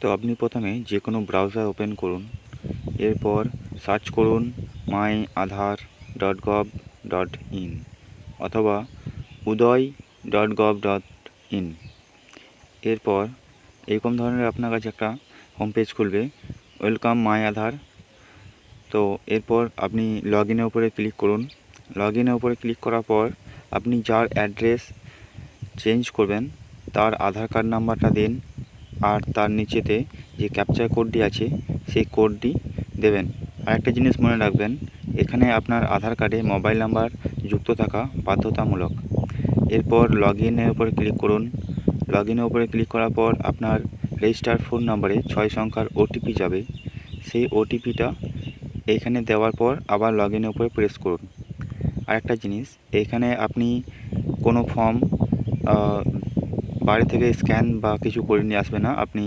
তো আপনি প্রথমে যে কোনো ব্রাউজার ওপেন করুন, এরপর সার্চ করুন myAadhar.gov.in অথবা udoy.gov.in। এরপর এরকম ধরনের আপনার কাছে একটা হোম পেজ খুলবে, ওয়েলকাম মাই আধার। তো এরপর আপনি লগ ইনের উপরে ক্লিক করুন। লগ ইনের উপরে ক্লিক করার পর আপনি যার অ্যাড্রেস চেঞ্জ করবেন তার আধার কার্ড নাম্বারটা দিন, আর তার নিচেতে যে ক্যাপচার কোডটি আছে সেই কোডটি দেবেন। আর একটা জিনিস মনে রাখবেন, এখানে আপনার আধার কার্ডে মোবাইল নাম্বার যুক্ত থাকা বাধ্যতামূলক। এরপর লগ ইনের উপরে ক্লিক করুন। লগ ইনের উপরে ক্লিক করার পর আপনার রেজিস্টার ফোন নাম্বারে 6 সংখ্যার ওটিপি যাবে। সেই ওটিপিটা এইখানে দেওয়ার পর আবার লগ ইনের উপরে প্রেস করুন। আরেকটা জিনিস, এখানে আপনি কোনো ফর্ম বাড়ি থেকে স্ক্যান বা কিছু করে নিয়ে আসবে না, আপনি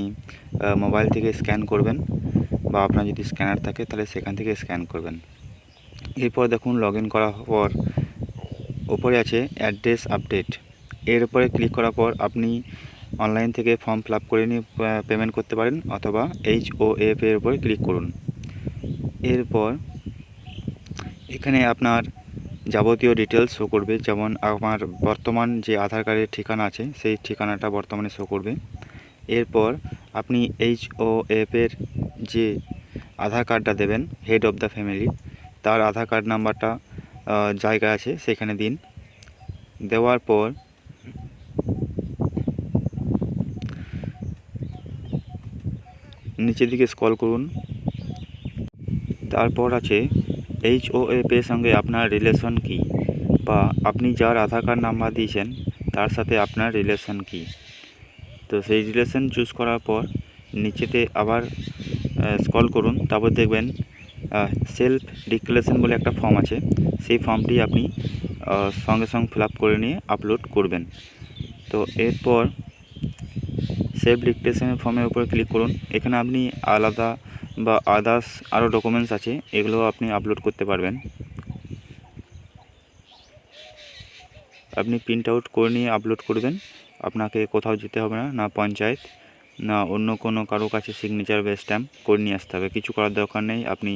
মোবাইল থেকে স্ক্যান করবেন, বা আপনার যদি স্ক্যানার থাকে তাহলে সেখান থেকে স্ক্যান করবেন। এরপর দেখুন লগ ইন করার পর ওপরে আছে অ্যাড্রেস আপডেট, এর উপরে ক্লিক করার পর আপনি অনলাইন থেকে ফর্ম ফিল আপ করে নিয়ে পেমেন্ট করতে পারেন, অথবা HOF এর উপরে ক্লিক করুন। এরপর এখানে আপনার যাবতীয় ডিটেলস শো করবে, যেমন আমার বর্তমান যে আধার কার্ডের ঠিকানা আছে সেই ঠিকানাটা বর্তমানে শো করবে। এরপর আপনি HOF এর যে আধার কার্ডটা দেবেন হেড অফ দ্য ফ্যামিলি, তার আধার কার্ড নাম্বারটা জায়গা আছে সেখানে দিন। দেওয়ার পর নিচের দিকে স্ক্রল করুন। তারপর আছে HOF এর সঙ্গে আপনার রিলেশন কি, বা আপনি যার আধার কার্ড নাম্বার দিয়েছেন তার সাথে আপনার রিলেশন কি। তো সেই রিলেশন চুজ করার পর নিচেতে আবার স্ক্রল করুন। তারপর দেখবেন সেলফ ডিক্লারেশন বলে একটা ফর্ম আছে, সেই ফর্মটি আপনি সঙ্গে সঙ্গে ফিল আপ করে নিয়ে আপলোড করবেন। তো এরপর সেলফ ডিক্লারেশন ফর্মের উপরে ক্লিক করুন। এখানে আপনি আলাদা বা আদার্স আরও ডকুমেন্টস আছে, এগুলো আপনি আপলোড করতে পারবেন। আপনি প্রিন্ট আউট করে নিয়ে আপলোড করবেন, আপনাকে কোথাও যেতে হবে না, না পঞ্চায়েত না অন্য কোনো কারো কাছে সিগনেচার বা স্ট্যাম্প করে নিয়ে আসতে হবে, কিছু করার দরকার নেই। আপনি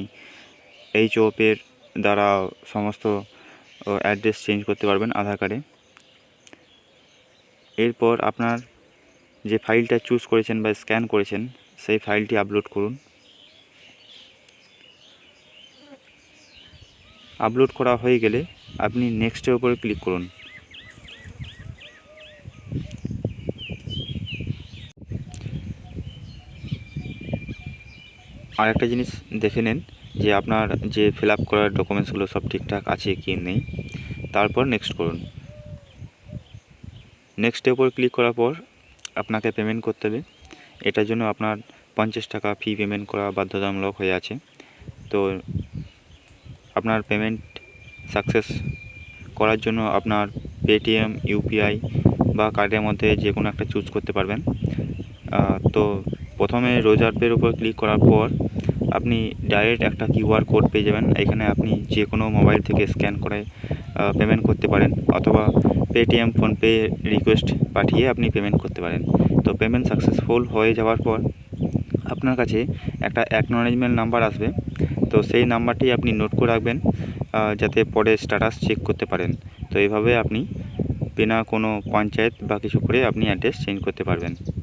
HOF এর দ্বারা সমস্ত অ্যাড্রেস চেঞ্জ করতে পারবেন আধার কার্ডে। এরপর আপনার যে ফাইলটা চুজ করেছেন বা স্ক্যান করেছেন সেই ফাইলটি আপলোড করুন। আপলোড করা হয়ে গেলে আপনি নেক্সটের উপরে ক্লিক করুন। আর একটা জিনিস দেখে নেন যে আপনার যে ফিল আপ করার ডকুমেন্টসগুলো সব ঠিকঠাক আছে কি নেই। তারপর নেক্সট করুন। নেক্সটের উপর ক্লিক করার পর আপনাকে পেমেন্ট করতে হবে। এটার জন্য আপনার 50 টাকা ফি পেমেন্ট করা বাধ্যতামূলক হয়ে আছে। তো আপনার পেমেন্ট সাকসেস করার জন্য আপনার পেটিএম, UPI বা কার্ডের মধ্যে যে কোনো একটা চুজ করতে পারবেন। তো প্রথমে রিজার্ভের উপর ক্লিক করার পর আপনি ডাইরেক্ট একটা QR কোড পেয়ে যাবেন। এখানে আপনি যে কোনো মোবাইল থেকে স্ক্যান করে পেমেন্ট করতে পারেন, অথবা পেটিএম, ফোনপে রিকোয়েস্ট পাঠিয়ে আপনি পেমেন্ট করতে পারেন। তো পেমেন্ট সাকসেসফুল হয়ে যাওয়ার পর আপনার কাছে একটা অ্যাকনলেজমেন্ট নাম্বার আসবে। তো সেই নাম্বারটি আপনি নোট করে রাখবেন, যাতে পরে স্ট্যাটাস চেক করতে পারেন। তো এইভাবে আপনি বিনা কোনো পঞ্চায়েত বা কিছু করে আপনি অ্যাড্রেস চেঞ্জ করতে পারবেন।